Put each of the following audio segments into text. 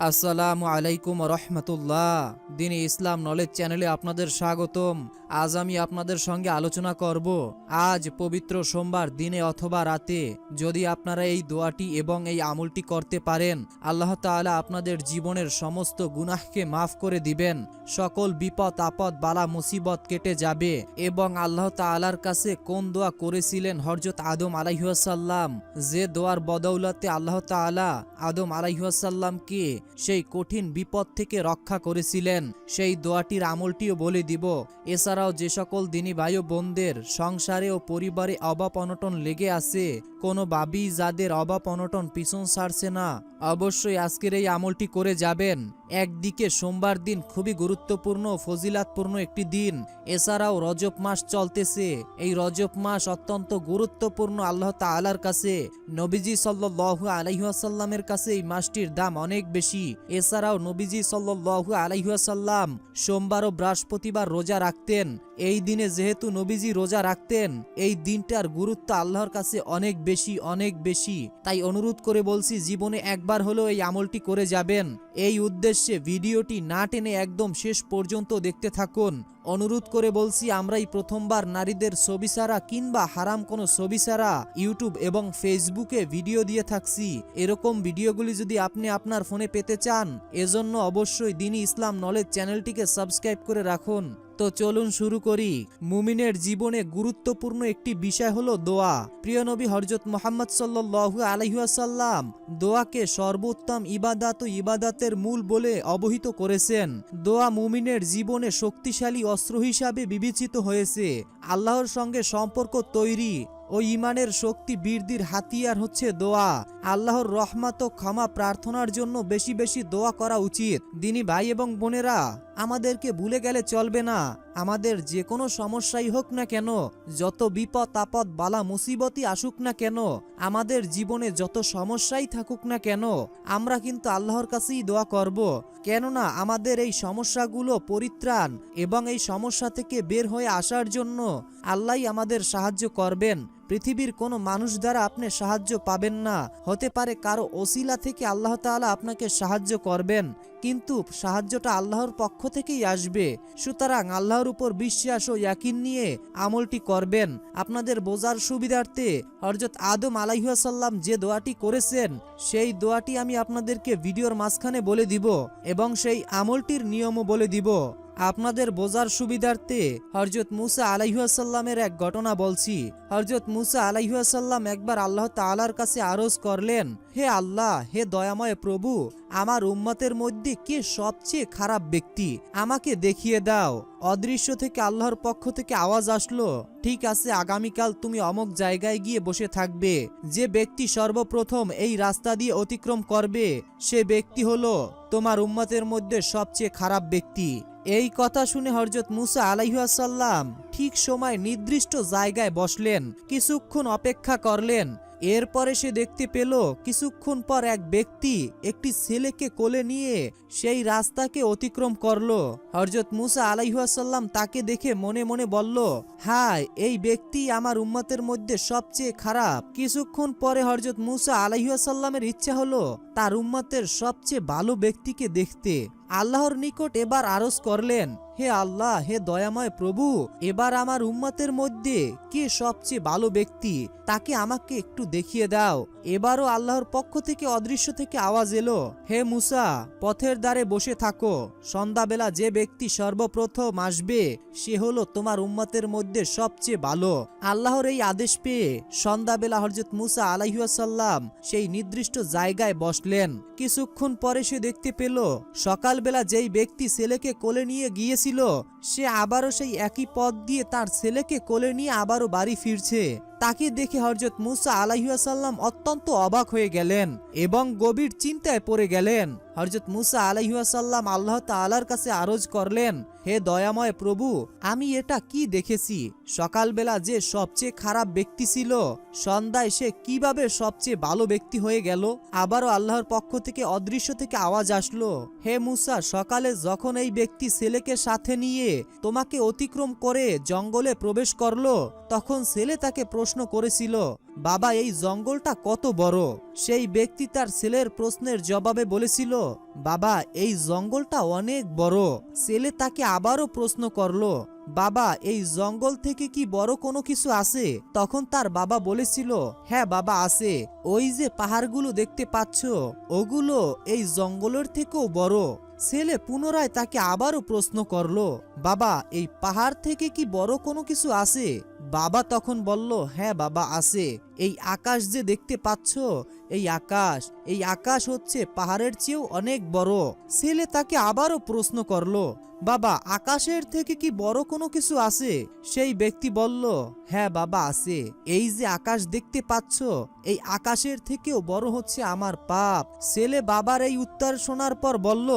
আসসালামু আলাইকুম রহমতুল্লাহ। দিন ইসলাম নলেজ চ্যানেলে আপনাদের স্বাগতম। আজ আমি আপনাদের সঙ্গে আলোচনা করব আজ পবিত্র সোমবার দিনে অথবা রাতে যদি আপনারা এই দোয়াটি এবং এই আমলটি করতে পারেন, আল্লাহ তাআলা আপনাদের জীবনের সমস্ত গুনাহকে মাফ করে দিবেন, সকল বিপদ আপদ বালা মুসিবত কেটে যাবে। এবং আল্লাহ তাআলার কাছে কোন দোয়া করেছিলেন হযরত আদম আলাইহিসসালাম, যে দোয়ার বদৌলতে আল্লাহ তাআলা আদম আলাইহিসসালামকে সেই কঠিন বিপদ থেকে রক্ষা করেছিলেন, সেই দোয়াটির আমলটিও বলে দিব। এছাড়াও যে সকল দিনী ভাই ও বোনদের সংসারে ও পরিবারে অভাব অনটন লেগে আছে, কোনোভাবেই যাদের অভাব অনটন পিছন ছাড়ছে না, অবশ্যই আজকের এই আমলটি করে যাবেন। একদিকে সোমবার দিন খুবই গুরুত্বপূর্ণ ফজিলাতপূর্ণ একটি দিন, এছাড়াও রজব মাস চলতেছে। এই রজব মাস অত্যন্ত গুরুত্বপূর্ণ আল্লাহ তাআলার কাছে। নবীজি সাল্লাল্লাহু আলাইহি ওয়াসাল্লামের কাছে এই মাসটির দাম অনেক বেশি। এছাড়াও নবীজি সাল্লাল্লাহু আলাইহি ওয়াসাল্লাম সোমবার ও বৃহস্পতিবার রোজা রাখতেন। এই দিনে যেহেতু নবীজি রোজা রাখতেন, এই দিনটার গুরুত্ব আল্লাহর কাছে অনেক বেশি অনেক বেশি। তাই অনুরোধ করে বলছি, জীবনে একবার হলেও এই আমলটি করে যাবেন। এই উদ্দেশ্যে ভিডিওটি না টেনে একদম শেষ পর্যন্ত দেখতে থাকুন। অনুরোধ করে বলছি, আমরাই প্রথমবার নারীদের ছবি ছাড়া কিংবা হারাম কোনো ছবি ছাড়া ইউটিউব এবং ফেসবুকে ভিডিও দিয়ে থাকছি। এরকম ভিডিওগুলি যদি আপনি আপনার ফোনে পেতে চান, এজন্য অবশ্যই দ্বীনি ইসলাম নলেজ চ্যানেলটিকে সাবস্ক্রাইব করে রাখুন। তো চলুন শুরু করি। মুমিনের জীবনে গুরুত্বপূর্ণ একটি বিষয় হলো দোয়া। প্রিয় নবী হযরত মুহাম্মদ সাল্লাল্লাহু আলাইহি ওয়াসাল্লাম দোয়াকে সর্বোত্তম ইবাদত ও ইবাদতের মূল বলে অবহিত করেছেন। দোয়া মুমিনের জীবনে শক্তিশালী অস্ত্র হিসাবে বিবেচিত হয়েছে। আল্লাহর সঙ্গে সম্পর্ক তৈরি ও ইমানের শক্তি বৃদ্ধির হাতিয়ার হচ্ছে দোয়া। আল্লাহর রহমত ও ক্ষমা প্রার্থনার জন্য বেশি বেশি দোয়া করা উচিত। দ্বীনি ভাই এবং বোনেরা, আমাদেরকে ভুলে গেলে চলবে না। আমাদের যে কোনো সমস্যাই হোক না কেন, যত বিপদ আপদ বালা মুসিবতই আসুক না কেন, আমাদের জীবনে যত সমস্যাই থাকুক না কেন, আমরা কিন্তু আল্লাহর কাছেই দোয়া করব। কেননা আমাদের এই সমস্যাগুলো পরিত্রাণ এবং এই সমস্যা থেকে বের হয়ে আসার জন্য আল্লাহই আমাদের সাহায্য করবেন। পৃথিবীর কোনো মানুষ দ্বারা আপনি সাহায্য পাবেন না। হতে পারে কারো ওসিলা থেকে আল্লাহ তাআলা আপনাকে সাহায্য করবেন, কিন্তু সাহায্যটা আল্লাহর পক্ষ থেকেই আসবে। সুতরাং আল্লাহর উপর বিশ্বাস ও ইয়াকিন নিয়ে আমলটি করবেন। আপনাদের বোঝার সুবিধার্থে হযরত আদম আলাইহিসসালাম যে দোয়াটি করেছেন, সেই দোয়াটি আমি আপনাদেরকে ভিডিওর মাঝখানে বলে দিব এবং সেই আমলটির নিয়মও বলে দিব। আপনাদের বোঝার সুবিধার্থে হযরত মুসা আলাইহিসসালামের এক ঘটনা বলছি। হযরত মুসা আলাইহিসসালাম একবার আল্লাহ তাআলার কাছে আরজ করলেন, হে আল্লাহ, হে দয়াময় প্রভু, আমার উম্মতের মধ্যে কে সবচেয়ে খারাপ ব্যক্তি, আমাকে দেখিয়ে দাও। অদৃশ্য থেকে আল্লাহর পক্ষ থেকে আওয়াজ আসলো, ঠিক আছে, আগামীকাল তুমি অমুক জায়গায় গিয়ে বসে থাকবে। যে ব্যক্তি সর্বপ্রথম এই রাস্তা দিয়ে অতিক্রম করবে, সে ব্যক্তি হলো তোমার উম্মতের মধ্যে সবচেয়ে খারাপ ব্যক্তি। এই কথা শুনে হযরত মুসা আলাইহিসসালাম ঠিক সময় নির্দিষ্ট জায়গায় বসলেন, কিছুক্ষণ অপেক্ষা করলেন। এরপরে সে দেখতে পেল কিছুক্ষণ পর এক ব্যক্তি একটি ছেলেকে কোলে নিয়ে সেই রাস্তাকে অতিক্রম করলো। হযরত মুসা আলাইহিসসালাম তাকে দেখে মনে মনে বলল, হায়, এই ব্যক্তি আমার উম্মতের মধ্যে সবচেয়ে খারাপ। কিছুক্ষণ পরে হযরত মুসা আলাইহিসসালামের ইচ্ছা হলো তার উম্মতের সবচেয়ে ভালো ব্যক্তিকে দেখতে। আল্লাহর নিকট এবার আরজ করলেন, হে আল্লাহ, হে দয়াময় প্রভু, এবার আমার উম্মতের মধ্যে কে সবচেয়ে ভালো ব্যক্তি, তাকে আমাকে একটু দেখিয়ে দাও। এবারও আল্লাহর পক্ষ থেকে অদৃশ্য থেকে আওয়াজ এলো, হে মুসা, পথের ধারে বসে থাকো। সন্ধ্যাবেলা যে ব্যক্তি সর্বপ্রথম আসবে, সে হলো তোমার উম্মতের মধ্যে সবচেয়ে ভালো। আল্লাহর এই আদেশ পেয়ে সন্ধ্যাবেলা হযরত মুসা আলাইহিসসালাম সেই নির্দিষ্ট জায়গায় বসলেন। কিছুক্ষণ পরে সে দেখতে পেল সকালবেলা যেই ব্যক্তি ছেলেকে কোলে নিয়ে গিয়েছিল, সে আবারও সেই একই পথ দিয়ে তার ছেলেকে কোলে নিয়ে আবারও বাড়ি ফিরছে। তাকে দেখে হযরত মুসা আলাইহিসসালাম অত্যন্ত অবাক হয়ে গেলেন এবং গভীর চিন্তায় পড়ে গেলেন। হযরত মুসা আলাইহিসসালাম আল্লাহ তাআলার কাছে আরজ করলেন, হে দয়াময় প্রভু, আমি এটা কি দেখেছি? সকালবেলা যে সবচেয়ে খারাপ ব্যক্তি ছিল, সন্ধ্যায় সে কিভাবে সবচেয়ে ভালো ব্যক্তি হয়ে গেল? আবারও আল্লাহর পক্ষ থেকে অদৃশ্য থেকে আওয়াজ আসলো, হে মুসা, সকালে যখন এই ব্যক্তি ছেলেকে সাথে নিয়ে তোমাকে অতিক্রম করে জঙ্গলে প্রবেশ করলো, তখন ছেলে তাকে প্রশ্ন প্রশ্ন করেছিল, বাবা এই জঙ্গলটা কত বড়? সেই ব্যক্তি তার ছেলের প্রশ্নের জবাবে বলেছিল, বাবা এই জঙ্গলটা অনেক বড়। ছেলে তাকে আবারও প্রশ্ন করলো, বাবা এই জঙ্গল থেকে কি বড় কোনো কিছু আছে? তখন তার বাবা বলেছিল, হ্যাঁ বাবা আছে, ওই যে পাহাড়গুলো দেখতে পাচ্ছ ওগুলো এই জঙ্গলের থেকেও বড়। ছেলে পুনরায় তাকে আবারও প্রশ্ন করলো, বাবা এই পাহাড় থেকে কি বড় কোনো কিছু আছে? বাবা তখন বলল, হ্যাঁ বাবা আছে, এই আকাশ যে দেখতে পাচ্ছ এই আকাশ হচ্ছে পাহাড়ের চেয়েও অনেক বড়। ছেলে তাকে আবারও প্রশ্ন করলো, বাবা আকাশের থেকে কি বড় কোনো কিছু আছে? সেই ব্যক্তি বলল, হ্যাঁ বাবা আছে, এই যে আকাশ দেখতে পাচ্ছ এই আকাশের থেকেও বড় হচ্ছে আমার পাপ। ছেলে বাবার এই উত্তর শোনার পর বলল,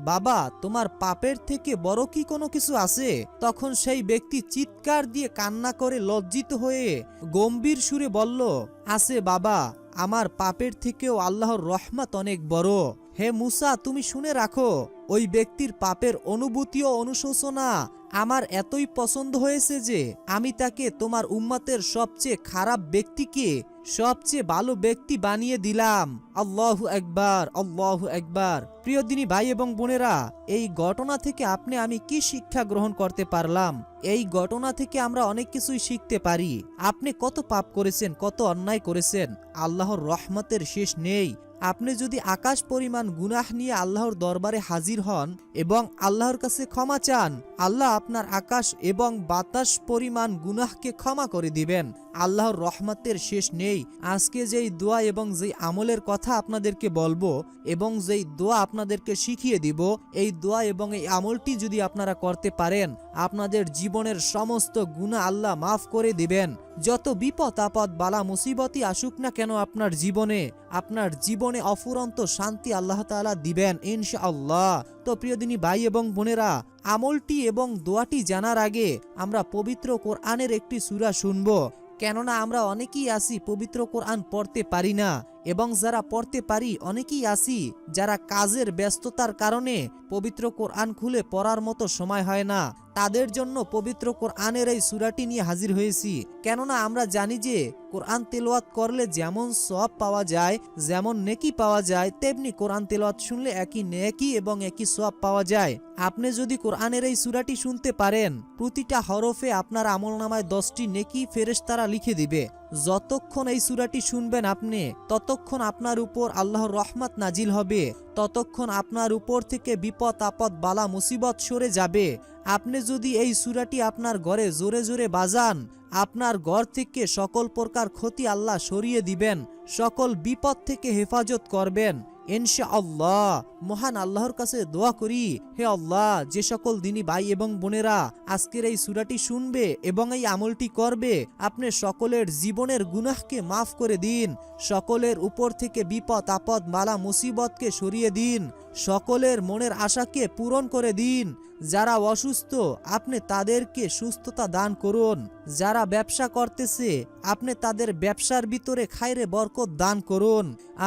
বাবা তোমার পাপের থেকে বড় কি কোনো কিছু আছে? তখন সেই ব্যক্তি চিৎকার দিয়ে কান্না করে লজ্জিত হয়ে গম্ভীর সুরে বলল, আছে বাবা, আমার পাপের থেকেও আল্লাহর রহমত অনেক বড়। হে মুসা তুমি শুনে রাখো, ওই ব্যক্তির পাপের অনুভূতি ও অনুশোচনা আমার এতই পছন্দ হয়েছে যে আমি তাকে তোমার উম্মতের সবচেয়ে খারাপ ব্যক্তিকে সবচেয়ে ভালো ব্যক্তি বানিয়ে দিলাম। আল্লাহু আকবার, আল্লাহু আকবার। প্রিয় দিনী ভাই এবং বোনেরা, এই ঘটনা থেকে আমি কি শিক্ষা গ্রহণ করতে পারলাম? এই ঘটনা থেকে আমরা অনেক কিছুই শিখতে পারি। আপনি কত পাপ করেছেন, কত অন্যায় করেছেন, আল্লাহর রহমতের শেষ নেই। আপনি যদি আকাশ পরিমাণ গুনাহ নিয়ে আল্লাহর দরবারে হাজির হন এবং আল্লাহর কাছে ক্ষমা চান, আল্লাহ আপনার আকাশ এবং বাতাস পরিমাণ গুনাহকে ক্ষমা করে দিবেন। আল্লাহর রহমতের শেষ নেই। আজকে যেই দোয়া এবং যেই আমলের কথা আপনাদেরকে বলবো এবং যেই দোয়া আপনাদেরকে শিখিয়ে দিব, এই দোয়া এবং এই আমলটি যদি আপনারা করতে পারেন, আপনাদের জীবনের সমস্ত গুনাহ আল্লাহ মাফ করে দিবেন। যত বিপদ আপদ বালা মুসিবতই আসুক না কেন আপনার জীবনে অফুরন্ত শান্তি আল্লাহ তাআলা দিবেন ইনশাআল্লাহ। তো প্রিয় দিনী ভাই এবং বোনেরা, আমলটি এবং দোয়াটি জানার আগে আমরা পবিত্র কোরআনের একটি সূরা শুনবো। কেননা আমরা অনেকেই আছি পবিত্র কোরআন পড়তে পারি না, এবং যারা পড়তে পারি অনেকেই আছি যারা কাজের ব্যস্ততার কারণে পবিত্র কোরআন খুলে পড়ার মতো সময় হয় না। তাদের জন্য পবিত্র কোরআনের এই সূরাটি নিয়ে হাজির হয়েছি। কেননা আমরা জানি যে কোরআন তেলাওয়াত করলে যেমন সওয়াব পাওয়া যায়, যেমন নেকি পাওয়া যায়, তেমনি কোরআন তেলাওয়াত শুনলে একই নেকি এবং একই সওয়াব পাওয়া যায়। আপনি যদি কোরআনের এই সূরাটি শুনতে পারেন, প্রতিটা হরফে আপনার আমলনামায় 10টি নেকি ফেরেশতারা লিখে দিবে। যতক্ষণ এই সূরাটি শুনবেন আপনি, ততক্ষণ আপনার উপর আল্লাহর রহমত নাজিল হবে, ততক্ষণ আপনার উপর থেকে বিপদ আপদ বালা মুসিবত সরে যাবে। আপনি যদি এই সূরাটি আপনার ঘরে জোরে জোরে বাজান, আপনার ঘর থেকে সকল প্রকার ক্ষতি আল্লাহ সরিয়ে দিবেন, সকল বিপদ থেকে হেফাজত করবেন ইনশাআল্লাহ। মহান আল্লাহর কাছে দোয়া করি, হে আল্লাহ, যে সকল দিনী ভাই এবং বোনেরা আজকের এই সূরাটি শুনবে এবং এই আমলটি করবে, আপনি সকলের জীবনের গুনাহকে মাফ করে দিন, সকলের উপর থেকে বিপদ আপদ বালা মুসিবতকে সরিয়ে দিন, সকলের মনের আশাকে পূরণ করে দিন। যারা অসুস্থ আপনি তাদেরকে সুস্থতা দান করুন, যারা ব্যবসা করতেছে আপনি তাদের ব্যবসার ভিতরে খায়রে বরকত দান করুন,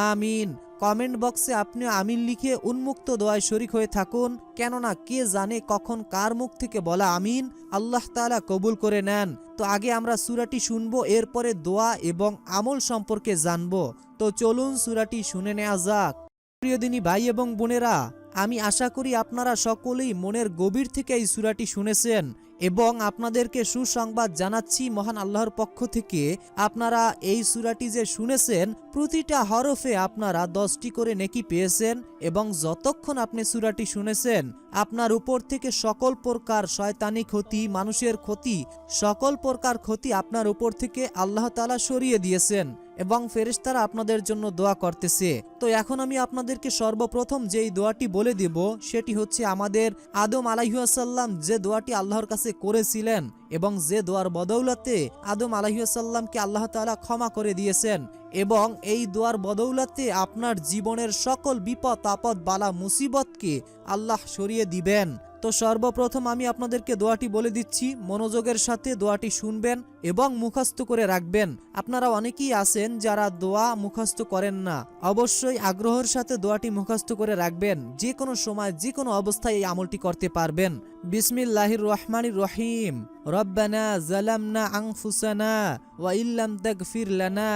আমিন। কমেন্ট বক্সে আপনি আমিন লিখে উন্মুক্ত দোয়ায় শরীক হয়ে থাকুন, কেননা কে জানে কখন কার মুখ থেকে বলা আমিন আল্লাহ তাআলা কবুল করে নেন। তো আগে আমরা সূরাটি শুনবো, এরপরে দোয়া এবং আমল সম্পর্কে জানবো। তো চলুন সূরাটি শুনে নেওয়া যাক। প্রিয় দিনী ভাই এবং বোনেরা, আমি আশা করি আপনারা সকলেই মনের গভীর থেকে এই সূরাটি শুনেছেন এবং আপনাদেরকে সুসংবাদ জানাচ্ছি মহান আল্লাহর পক্ষ থেকে। আপনারা এই সূরাটি যে শুনেছেন, প্রতিটা হরফে আপনারা 10টি করে নেকি পেয়েছেন এবং যতক্ষণ আপনি সূরাটি শুনেছেন আপনার উপর থেকে সকল প্রকার শয়তানি ক্ষতি, মানুষের ক্ষতি, সকল প্রকার ক্ষতি আপনার উপর থেকে আল্লাহ তাআলা সরিয়ে দিয়েছেন এবং ফেরেশতারা আপনাদের জন্য দোয়া করতেছে। তো এখন আমি আপনাদেরকে সর্বপ্রথম যেই দোয়াটি বলে দিব সেটি হচ্ছে আমাদের আদম আলাইহিস সালাম যে দোয়াটি আল্লাহর কাছে করেছিলেন এবং যে দোয়ার বদৌলতে আদম আলাইহিস সালামকে আল্লাহ তাআলা ক্ষমা করে দিয়েছেন, এবং এই দোয়ার বদৌলতে আপনার জীবনের সকল বিপদ আপদ বালা মুসিবতকে আল্লাহ সরিয়ে দিবেন। তো সর্বপ্রথম আমি আপনাদেরকে দোয়াটি বলে দিচ্ছি, মনোযোগের সাথে দোয়াটি শুনবেন এবং মুখস্থ করে রাখবেন। আপনারা অনেকেই আছেন যারা দোয়া মুখস্থ করেন না, অবশ্যই আগ্রহের সাথে দোয়াটি মুখস্থ করে রাখবেন, যে কোনো সময় যে কোনো অবস্থায় এই আমলটি করতে পারবেন। বিসমিল্লাহির রহমানির রহিম। রব্বানা জালামনা আনফুসানা ওয়া ইল্লাম তাগফির লানা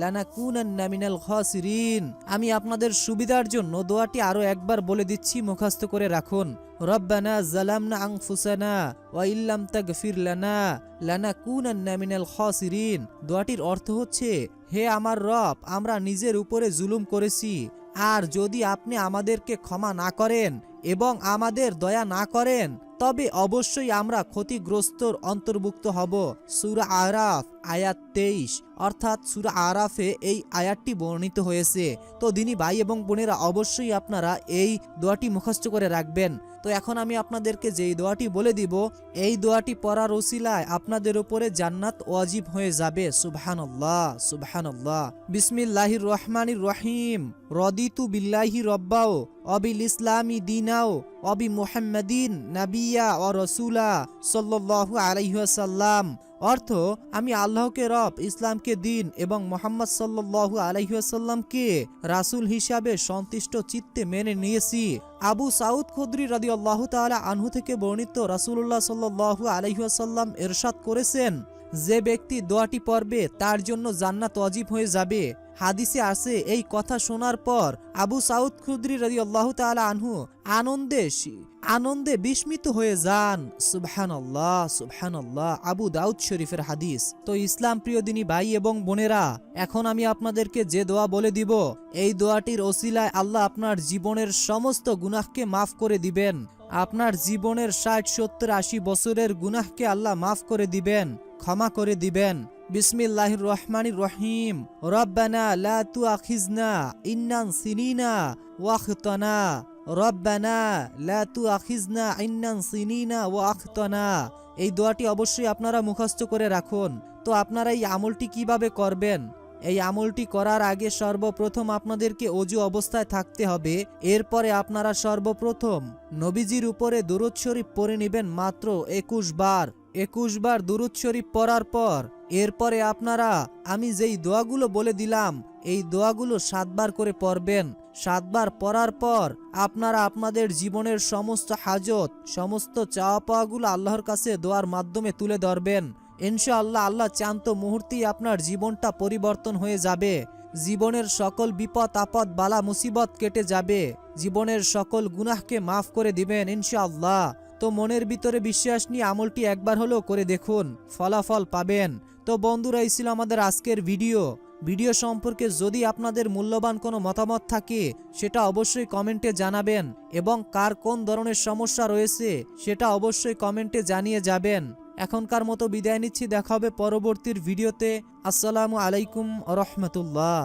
লানাকুনান্না মিনাল খাসিরিন। আমি আপনাদের সুবিধার জন্য দোয়াটি আরো একবার বলে দিচ্ছি, মুখস্থ করে রাখুন। রব্বানা জালামনা আনফুসানা ওয়া ইল্লাম তাগফির লানা লানাকুনান্না মিনাল খাসিরিন। দোয়াটির অর্থ হচ্ছে, হে আমার রব, আমরা নিজের উপরে জুলুম করেছি, আর যদি আপনি আমাদেরকে ক্ষমা না করেন এবং আমাদের দয়া না করেন তবে অবশ্যই আমরা ক্ষতিগ্রস্তর অন্তর্ভুক্ত হব। সূরা আরাফ আয়াত 23, অর্থাৎ সূরা আরাফে এই আয়াতটি বর্ণিত হয়েছে। তো দিনী ভাই এবং বোনেরা, অবশ্যই আপনারা এই দোয়াটি মুখস্থ করে রাখবেন। তো এখন আমি আপনাদেরকে যেই দোয়াটি বলে দিব, এই দোয়াটি পড়ার ওসিলায় আপনাদের উপরে জান্নাত ওয়াজিব হয়ে যাবে। সুবহানাল্লাহ, সুবহানাল্লাহ। বিসমিল্লাহির রহমানির রহিম। রদিতু বিল্লাহি রব্বাও অবিল ইসলামি দিনাও অবি মুহাম্মাদিন নাবিয়া ও রসুলা সাল্লাল্লাহু আলাইহি ওয়াসাল্লাম। অর্থ, আমি আল্লাহকে রব, ইসলামকে দিন এবং মুহাম্মদ সাল্লাল্লাহু আলাইহি ওয়াসাল্লামকে রাসূল হিসাবে সন্তুষ্ট চিত্তে মেনে নিয়েছি। আবু সাউদ খুদরি রাদিয়াল্লাহু তাআলা আনহু থেকে বর্ণিত, রাসূলুল্লাহ সাল্লাল্লাহু আলাইহি ওয়াসাল্লাম ইরশাদ করেছেন, যে ব্যক্তি দোয়াটি পড়বে তার জন্য জান্নাত ওয়াজিব হয়ে যাবে। হাদিসে আছে, এই কথা শোনার পর আবু সাউদ খুদরি রাদিয়াল্লাহু তাআলা আনহু আনন্দে বিস্মিত হয়ে যান। সুবহানাল্লাহ, সুবহানাল্লাহ। আবু দাউদ শরীফের হাদিস। তো ইসলাম প্রিয় দিনী ভাই এবং বোনেরা, এখন আমি আপনাদেরকে যে দোয়া বলে দিব, এই দোয়াটির ওসিলায় আল্লাহ আপনার জীবনের সমস্ত গুনাহকে মাফ করে দিবেন। আপনার জীবনের 60, 70, 80 বছরের গুনাহকে আল্লাহ মাফ করে দিবেন, ক্ষমা করে দিবেন। বিসমিল্লাহির রহমানির রহিম। রব্বানা লা তুআখিজনা ইন্নান সিনিনা ওয়া আখতানা। রব্বানা লা তুআখিজনা ইন্নান সিনিনা ওয়া আখতানা। এই দোয়াটি অবশ্যই আপনারা মুখস্থ করে রাখুন। তো আপনারা এই আমলটি কিভাবে করবেন? এই আমলটি করার আগে সর্বপ্রথম আপনাদেরকে ওযু অবস্থায় থাকতে হবে। এরপরে আপনারা সর্বপ্রথম নবীজির উপরে দুরূদ শরীফ পড়ে নেবেন মাত্র 21 বার। 21 বার দুরূদ শরীফ পড়ার পর এরপরে আপনারা আমি যেই দোয়াগুলো বলে দিলাম, এই দোয়াগুলো 7 বার করে পড়বেন। 7 বার পড়ার পর আপনারা আপনাদের জীবনের সমস্ত হাজত, সমস্ত চাওয়া পাওয়াগুলো আল্লাহর কাছে দোয়ার মাধ্যমে তুলে ধরবেন। ইনশাআল্লাহ আল্লাহ চান তো মুহূর্তেই আপনার জীবনটা পরিবর্তন হয়ে যাবে। জীবনের সকল বিপদ আপদ বালা মুসিবত কেটে যাবে। জীবনের সকল গুনাহকে মাফ করে দিবেন ইনশাআল্লাহ। তো মনের ভিতরে বিশ্বাস নিয়ে আমলটি একবার হলেও করে দেখুন, ফলাফল পাবেন। তো বন্ধুরা, এই ছিল আমাদের আজকের ভিডিও সম্পর্কে যদি আপনাদের মূল্যবান কোনো মতামত থাকে সেটা অবশ্যই কমেন্টে জানাবেন, এবং কার কোন ধরনের সমস্যা রয়েছে সেটা অবশ্যই কমেন্টে জানিয়ে যাবেন। এখনকার মতো বিদায় নিচ্ছি, দেখা হবে পরবর্তীর ভিডিওতে। আসসালামু আলাইকুম ওয়া রাহমাতুল্লাহ।